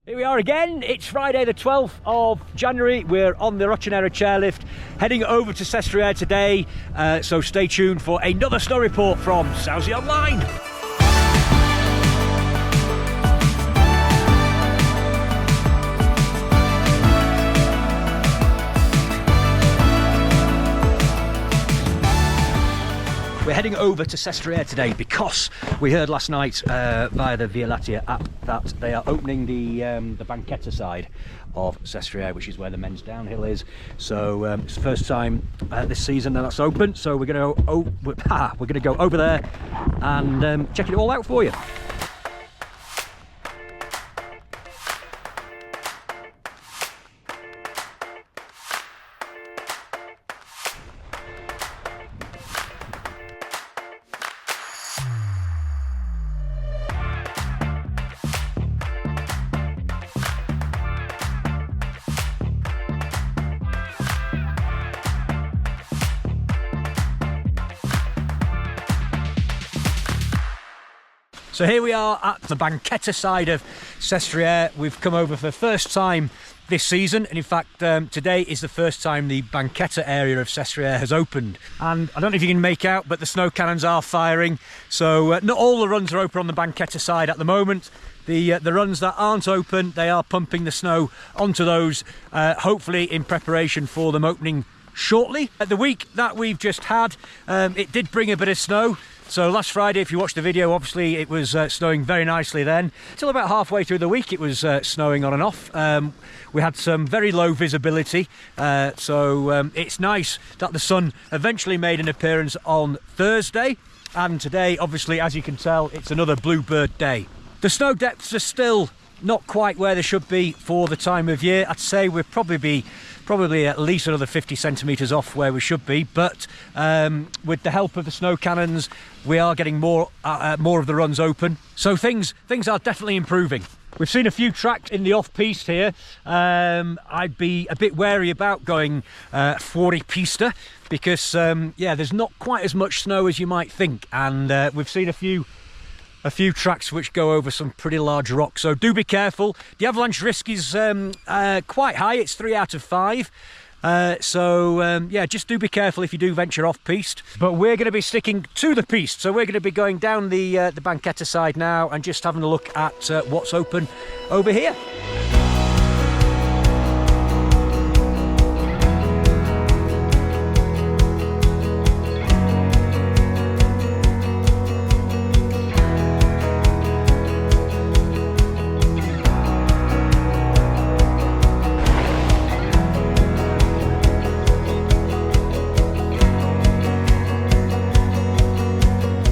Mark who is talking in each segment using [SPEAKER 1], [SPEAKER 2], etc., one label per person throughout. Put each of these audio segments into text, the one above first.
[SPEAKER 1] Here we are again. It's Friday the 12th of January. We're on the Rocinera chairlift heading over to Sestriere today, so stay tuned for another snow report from Sauze Online. We're heading over to Sestriere today because we heard last night via the Via Lattea app that they are opening the Baneta side of Sestriere, which is where the men's downhill is. So it's the first time this season that that's open. So we're going to go over there and check it all out for you. So here we are at the Baneta side of Sestriere. We've come over for the first time this season, and in fact today is the first time the Baneta area of Sestriere has opened. And I don't know if you can make out, but the snow cannons are firing. So not all the runs are open on the Baneta side at the moment. The runs that aren't open, they are pumping the snow onto those, hopefully in preparation for them opening shortly. The week that we've just had, it did bring a bit of snow. So last Friday, if you watched the video, obviously it was snowing very nicely then. Till about halfway through the week, it was snowing on and off. We had some very low visibility, so it's nice that the sun eventually made an appearance on Thursday. And today, obviously, as you can tell, it's another bluebird day. The snow depths are still not quite where they should be for the time of year. I'd say we'll probably at least another 50 centimetres off where we should be, but with the help of the snow cannons, we are getting more of the runs open. So things are definitely improving. We've seen a few tracks in the off-piste here. I'd be a bit wary about going fuori pista because, yeah, there's not quite as much snow as you might think, and we've seen a few tracks which go over some pretty large rocks, so do be careful. The avalanche risk is quite high. It's 3 out of 5, so yeah, just do be careful if you do venture off piste. But we're going to be sticking to the piste, so we're going to be going down the Baneta side now and just having a look at what's open over here.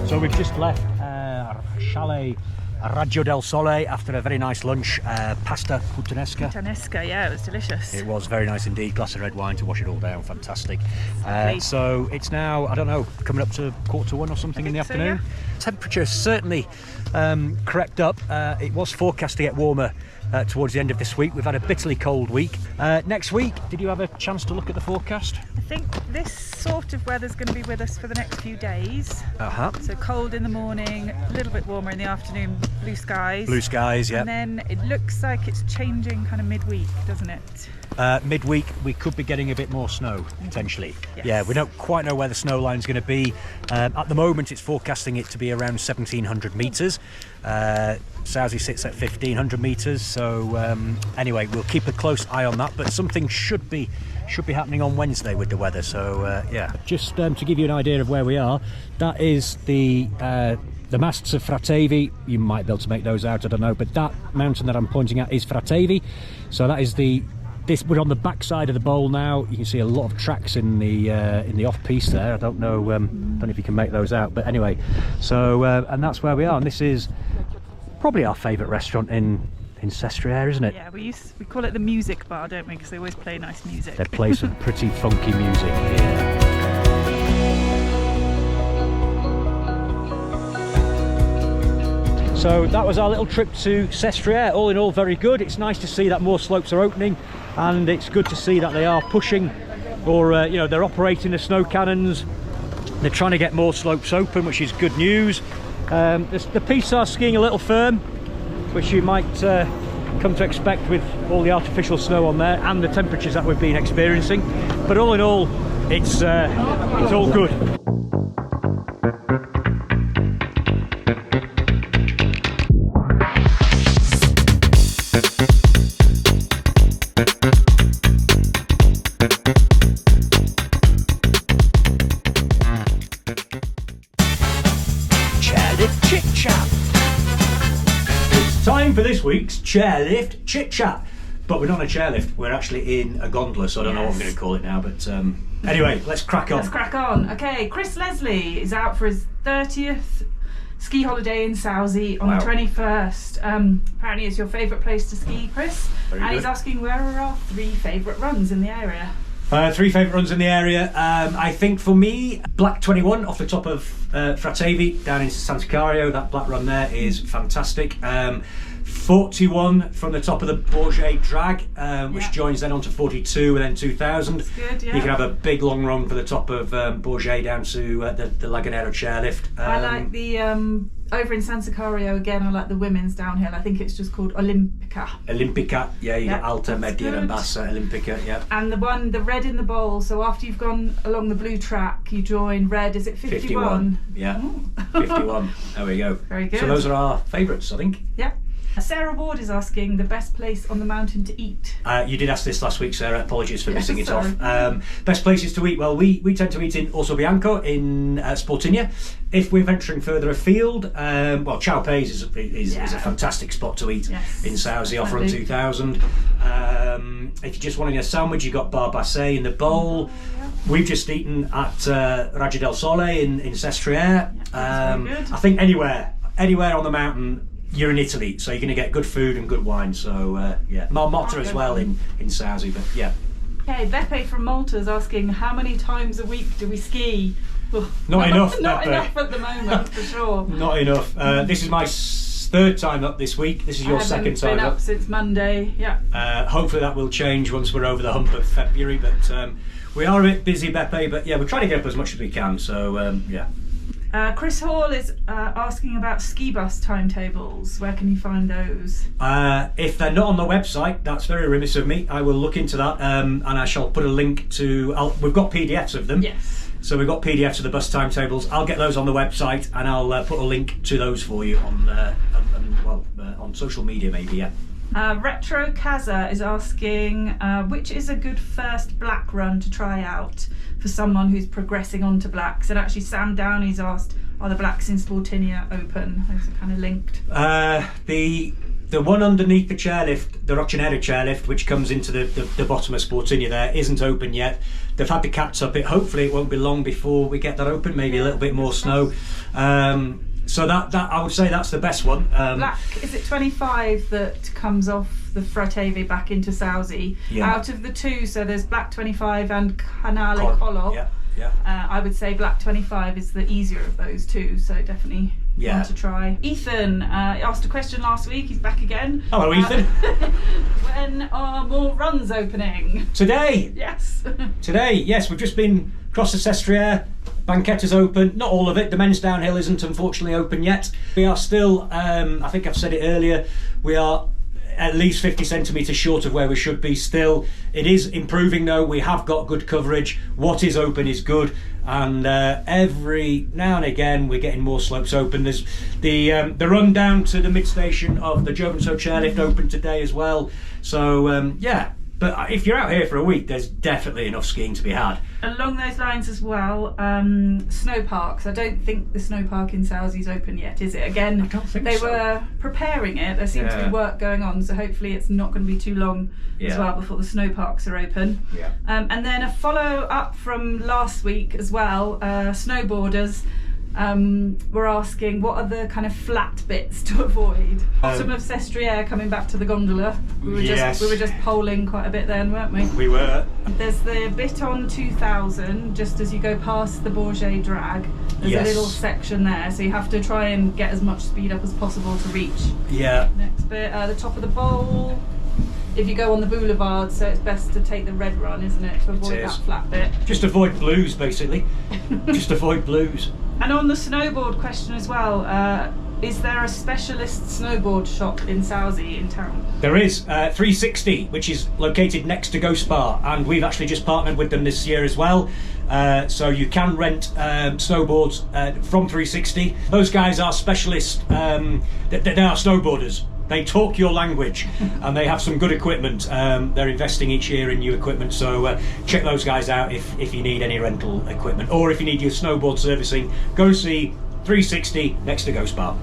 [SPEAKER 1] So we've just left Chalet Raggio del Sole after a very nice lunch, pasta puttanesca.
[SPEAKER 2] Puttanesca, yeah, it was delicious.
[SPEAKER 1] It was very nice indeed, glass of red wine to wash it all down, fantastic. So it's now, I don't know, coming up to 1:15 or something in the afternoon. Yeah. Temperature certainly crept up. It was forecast to get warmer towards the end of this week. We've had a bitterly cold week. Next week, did you have a chance to look at the forecast?
[SPEAKER 2] I think this sort of weather's going to be with us for the next few days. So cold in the morning, a little bit warmer in the afternoon, blue skies. Blue skies, yeah. And then it looks like it's changing kind of midweek, doesn't it?
[SPEAKER 1] Midweek, we could be getting a bit more snow, potentially.
[SPEAKER 2] Yes.
[SPEAKER 1] Yeah, we don't quite know where the snow line's going to be. At the moment, it's forecasting it to be around 1,700 metres. Sauze sits at 1,500 metres, so anyway, we'll keep a close eye on that, but something should be happening on Wednesday with the weather, so yeah. Just to give you an idea of where we are, that is the masts of Fratevi. You might be able to make those out, I don't know, but that mountain that I'm pointing at is Fratevi, so that is we're on the back side of the bowl now. You can see a lot of tracks in the off-piste there. I don't know if you can make those out, but anyway, so and that's where we are, and this is probably our favourite restaurant in Sestriere, isn't it?
[SPEAKER 2] Yeah, we call it the music bar, don't we? Because they always play nice music.
[SPEAKER 1] They play some pretty funky music here. So that was our little trip to Sestriere. All in all, very good. It's nice to see that more slopes are opening, and it's good to see that they are pushing, or you know, they're operating the snow cannons. They're trying to get more slopes open, which is good news. The pistes are skiing a little firm, which you might come to expect with all the artificial snow on there and the temperatures that we've been experiencing. But all in all, it's all good. Time for this week's chairlift chit chat, but we're not in a chairlift, we're actually in a gondola, so I don't know what I'm going to call it now, but anyway, let's crack on.
[SPEAKER 2] Okay, Chris Leslie is out for his 30th ski holiday in Sauze on the 21st. Apparently it's your favourite place to ski, Chris.
[SPEAKER 1] Very good.
[SPEAKER 2] He's asking where are our 3 favourite runs in the area.
[SPEAKER 1] 3 favourite runs in the area. I think for me, Black 21 off the top of Fratavi down in Santicario, that black run there is fantastic. 41 from the top of the Bourget Drag, which joins then onto 42 and then 2000.
[SPEAKER 2] That's good, yeah.
[SPEAKER 1] You can have a big long run for the top of Bourget down to the Lagunero chairlift.
[SPEAKER 2] I like the over in Santicario again. I like the women's downhill. I think it's just called Olimpica.
[SPEAKER 1] Yeah, you got Alta, Media and Bassa, Olimpica, yeah.
[SPEAKER 2] And the red in the bowl, so after you've gone along the blue track, you join red, is it 51?
[SPEAKER 1] Yeah, 51, there we go.
[SPEAKER 2] Very good.
[SPEAKER 1] So those are our favourites, I think.
[SPEAKER 2] Yeah. Sarah Ward is asking the best place on the mountain to eat.
[SPEAKER 1] You did ask this last week, Sarah. Apologies for missing it off. Best places to eat. Well, we tend to eat in Orso Bianco in Sportinia. If we're venturing further afield, well, Chow Pays is a fantastic spot to eat in Sauze off Run 2000. If you're just wanting a sandwich, you've got Bar Basset in the bowl. We've just eaten at Raja del Sole in Sestriere. I think anywhere on the mountain, you're in Italy, so you're going to get good food and good wine. So Marmotta as well in Sauze, but yeah.
[SPEAKER 2] Okay, Beppe from Malta is asking how many times a week do we ski?
[SPEAKER 1] Not enough.
[SPEAKER 2] Not enough at the moment, for sure.
[SPEAKER 1] Not enough. This is my 3rd time up this week. This is your 2nd time
[SPEAKER 2] up. I've been up since Monday. Yeah.
[SPEAKER 1] Hopefully that will change once we're over the hump of February, but we are a bit busy, Beppe. But yeah, we're trying to get up as much as we can. So yeah.
[SPEAKER 2] Chris Hall is asking about ski bus timetables. Where can you find those?
[SPEAKER 1] If they're not on the website, that's very remiss of me. I will look into that, and I shall put a link to. We've got PDFs of them.
[SPEAKER 2] Yes.
[SPEAKER 1] So we've got PDFs of the bus timetables. I'll get those on the website, and I'll put a link to those for you on social media, maybe. Yeah.
[SPEAKER 2] Retro Kaza is asking which is a good first black run to try out for someone who's progressing onto blacks. And actually Sam Downey's asked, are the blacks in Sportinia open? Those are kind of linked.
[SPEAKER 1] The one underneath the chairlift, the Rocinero chairlift, which comes into the bottom of Sportinia there, isn't open yet. They've had the cats up it. Hopefully it won't be long before we get that open, maybe a little bit more snow. So that I would say that's the best one.
[SPEAKER 2] Black, is it 25 that comes off the Fratavi back into Sauze?
[SPEAKER 1] Yeah.
[SPEAKER 2] Out of the 2, so there's Black 25 and Canale Collo.
[SPEAKER 1] Yeah.
[SPEAKER 2] I would say Black 25 is the easier of those 2, so definitely one to try. Ethan asked a question last week. He's back again.
[SPEAKER 1] Hello, Ethan.
[SPEAKER 2] When are more runs opening?
[SPEAKER 1] Today.
[SPEAKER 2] Yes.
[SPEAKER 1] Today, yes. We've just been across the Sestriere. Banqueta's open, not all of it. The men's downhill isn't unfortunately open yet. We are still, I think I've said it earlier, we are at least 50 centimetres short of where we should be still. It is improving though, we have got good coverage. What is open is good, and every now and again we're getting more slopes open. There's the run down to the mid station of the Jovenso chairlift open today as well. So yeah. But if you're out here for a week, there's definitely enough skiing to be had.
[SPEAKER 2] Along those lines as well, snow parks. I don't think the snow park in Sauze is open yet, is it? Again,
[SPEAKER 1] I don't think
[SPEAKER 2] they
[SPEAKER 1] so.
[SPEAKER 2] were preparing it. There seems to be work going on, so hopefully it's not going to be too long as well before the snow parks are open.
[SPEAKER 1] Yeah.
[SPEAKER 2] And then a follow up from last week as well, snowboarders. We're asking what are the kind of flat bits to avoid. Bottom of Sestriere coming back to the gondola. We were just polling quite a bit then, weren't we?
[SPEAKER 1] We were.
[SPEAKER 2] There's the bit on 2000 just as you go past the Bourget Drag. There's a little section there, so you have to try and get as much speed up as possible to reach.
[SPEAKER 1] Yeah.
[SPEAKER 2] Next bit, the top of the bowl. If you go on the boulevard, so it's best to take the red run, isn't it, to avoid that flat bit.
[SPEAKER 1] Just avoid blues, basically. Just avoid blues.
[SPEAKER 2] And on the snowboard question as well, Is there a specialist snowboard shop in Sauze in town?
[SPEAKER 1] There is 360, which is located next to Ghost Bar, and we've actually just partnered with them this year as well. So you can rent snowboards from 360. Those guys are specialists. They are snowboarders. They talk your language, and they have some good equipment. They're investing each year in new equipment, so check those guys out if you need any rental equipment, or if you need your snowboard servicing, go see 360 next to Ghost Bar.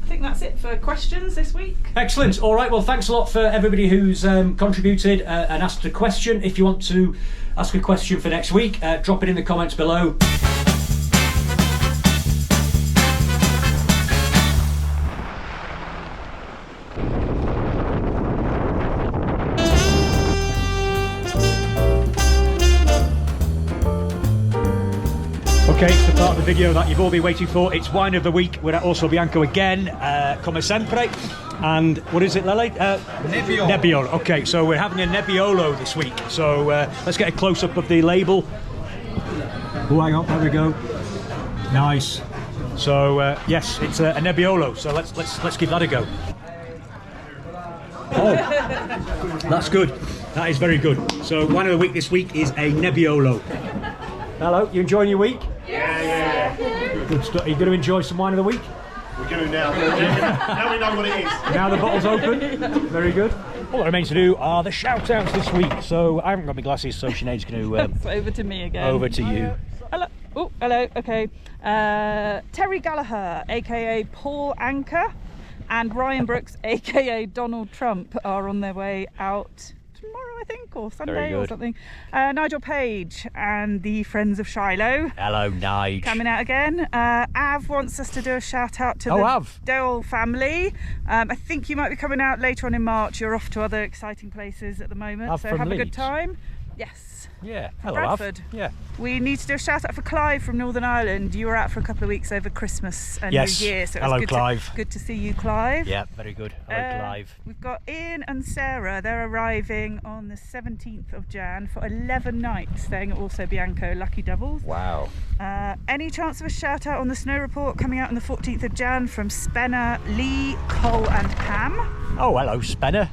[SPEAKER 2] I think that's it for questions this week.
[SPEAKER 1] Excellent. All right, well, thanks a lot for everybody who's contributed and asked a question. If you want to ask a question for next week, drop it in the comments below. Okay, it's the part of the video that you've all been waiting for. It's Wine of the Week. We're at Also Bianco again, come sempre. And what is it, Lele?
[SPEAKER 3] Nebbiolo.
[SPEAKER 1] Nebbiolo. Okay, so we're having a Nebbiolo this week. So let's get a close-up of the label. Oh, hang on, there we go. Nice. So yes, it's a Nebbiolo. So let's give that a go. Oh, that's good. That is very good. So Wine of the Week this week is a Nebbiolo. Hello, you enjoying your week?
[SPEAKER 3] Yeah.
[SPEAKER 1] Good stuff. Are you going to enjoy some Wine of the Week?
[SPEAKER 3] We're going to now. Now we know what it is.
[SPEAKER 1] Now the bottle's open. Very good. All that remains to do are the shout-outs this week. So I haven't got my glasses, so Sinead's going to...
[SPEAKER 2] It's over to me again.
[SPEAKER 1] Over to you.
[SPEAKER 2] Hello. Oh, hello. Okay. Terry Gallagher, a.k.a. Paul Anker, and Ryan Brooks, a.k.a. Donald Trump, are on their way out tomorrow, I think, or Sunday or something. Nigel Page and the Friends of Shiloh.
[SPEAKER 1] Hello, Nige.
[SPEAKER 2] Coming out again. Av wants us to do a shout out to the Dole family. I think you might be coming out later on in March. You're off to other exciting places at the moment,
[SPEAKER 1] Av
[SPEAKER 2] so
[SPEAKER 1] from
[SPEAKER 2] have
[SPEAKER 1] Leeds.
[SPEAKER 2] a good time. Yes.
[SPEAKER 1] Yeah, hello,
[SPEAKER 2] Bradford.
[SPEAKER 1] Av. Yeah.
[SPEAKER 2] We need to do a shout out for Clive from Northern Ireland. You were out for a couple of weeks over Christmas and New Year, so it was
[SPEAKER 1] hello, Clive.
[SPEAKER 2] Good to see you, Clive.
[SPEAKER 1] Yeah, very good. Hello, Clive.
[SPEAKER 2] We've got Ian and Sarah. They're arriving on the 17th of Jan for 11 nights, staying at Also Bianco, Lucky Devils.
[SPEAKER 1] Wow.
[SPEAKER 2] Any chance of a shout out on the snow report coming out on the 14th of Jan from Spenner, Lee, Cole and Pam?
[SPEAKER 1] Oh, hello, Spenner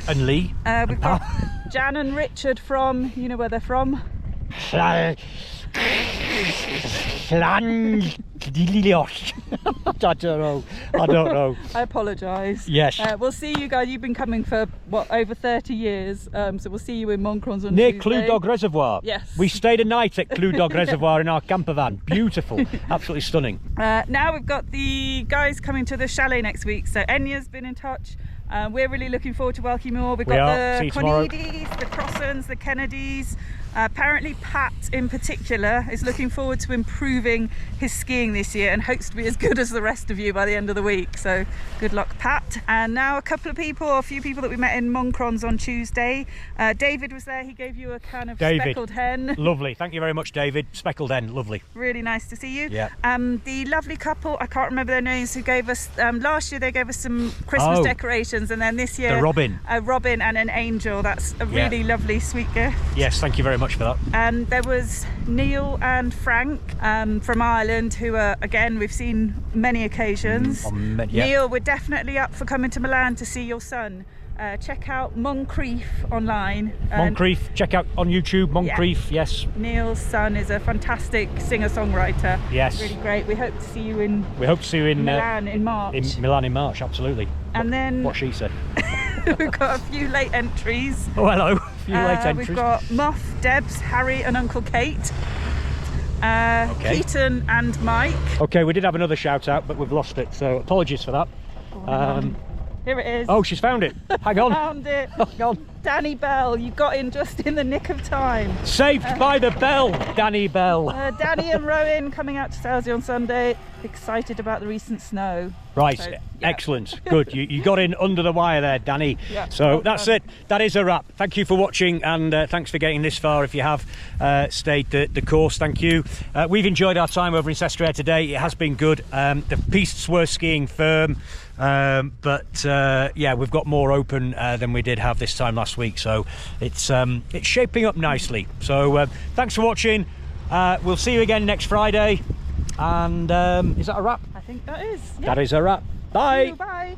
[SPEAKER 1] and Lee.
[SPEAKER 2] We've got Jan and Richard from, you know where they're from?
[SPEAKER 1] I don't know.
[SPEAKER 2] I apologise.
[SPEAKER 1] Yes.
[SPEAKER 2] We'll see you guys. You've been coming for, what, over 30 years. So we'll see you in Moncrons on
[SPEAKER 1] Near
[SPEAKER 2] Tuesday.
[SPEAKER 1] Clwydog Reservoir.
[SPEAKER 2] Yes.
[SPEAKER 1] We stayed a night at Clwydog Reservoir in our camper van. Beautiful. Absolutely stunning.
[SPEAKER 2] Now we've got the guys coming to the chalet next week. So Enya's been in touch. We're really looking forward to welcoming you all. We've got the Conedis, the Crossons, the Kennedys. Apparently Pat in particular is looking forward to improving his skiing this year and hopes to be as good as the rest of you by the end of the week, so good luck, Pat. And now a few people that we met in Moncrons on Tuesday. David was there. He gave you a kind of speckled hen.
[SPEAKER 1] Lovely, thank you very much, David. Speckled hen, lovely.
[SPEAKER 2] Really nice to see you.
[SPEAKER 1] Yeah.
[SPEAKER 2] The lovely couple, I can't remember their names, who gave us last year they gave us some Christmas decorations, and then this year
[SPEAKER 1] the Robin.
[SPEAKER 2] A Robin and an angel. That's a really lovely sweet gift.
[SPEAKER 1] Yes, thank you very much for that.
[SPEAKER 2] And there was Neil and Frank from Ireland, who are, again, we've seen many occasions. Neil, we're definitely up for coming to Milan to see your son. Check out Moncrief online.
[SPEAKER 1] Moncrief, check out on YouTube, Moncrief, yes.
[SPEAKER 2] Neil's son is a fantastic singer-songwriter.
[SPEAKER 1] Yes.
[SPEAKER 2] Really great. We hope to see you in
[SPEAKER 1] Milan
[SPEAKER 2] in March.
[SPEAKER 1] In Milan in March, absolutely.
[SPEAKER 2] And then
[SPEAKER 1] what she said.
[SPEAKER 2] We've got a few late entries.
[SPEAKER 1] Oh, hello. A few late entries.
[SPEAKER 2] We've got Muff, Debs, Harry and Uncle Kate. Keaton and Mike.
[SPEAKER 1] Okay, we did have another shout out, but we've lost it, so apologies for that.
[SPEAKER 2] Here it is.
[SPEAKER 1] Oh, she's found it. Hang on.
[SPEAKER 2] Found it.
[SPEAKER 1] Hang on.
[SPEAKER 2] Danny Bell, you got in just in the nick of time.
[SPEAKER 1] Saved by the bell, Danny Bell.
[SPEAKER 2] Danny and Rowan coming out to Sauze on Sunday. Excited about the recent snow.
[SPEAKER 1] Right, so, excellent. Good. You got in under the wire there, Danny.
[SPEAKER 2] Yeah,
[SPEAKER 1] so that's it. That is a wrap. Thank you for watching, and thanks for getting this far. If you have stayed the course, thank you. We've enjoyed our time over in Sestriere today. It has been good. The pistes were skiing firm. But yeah, we've got more open than we did have this time last week, so it's shaping up nicely. So thanks for watching. We'll see you again next Friday, and is that a wrap?
[SPEAKER 2] think that is.
[SPEAKER 1] That is a wrap. Bye.
[SPEAKER 2] Bye.